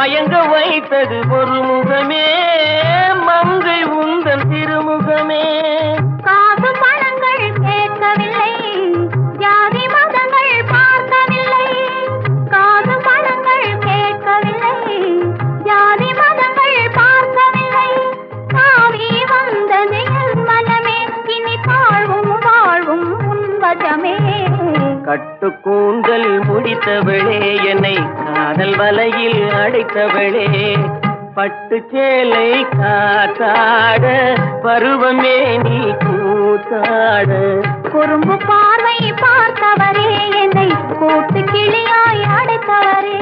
மயங்க வைத்தது ஒரு முகமே, மங்கை உந்தன் திருமுகமே. காசு பணங்கள் கேட்கவில்லை, ஜாதி மதங்கள் பார்க்கவில்லை. காசு பணங்கள் கேட்கவில்லை, ஜாதி மதங்கள் பார்க்கவில்லை. தாவி வந்தது என் மனமே, இனி தாழ்வும் வாழ்வும் உன்வசமே. கட்டு கூந்தல் முடித்தவளே, என்னை காதல் வலையில் அடைத்தவளே. பட்டு சேலை காத்தாட, பருவமே நீ கூத்தாட. குறும்பு பார்வை பார்த்தவரே, என்னை கூட்டு கிளியாய் அடைத்தவரே.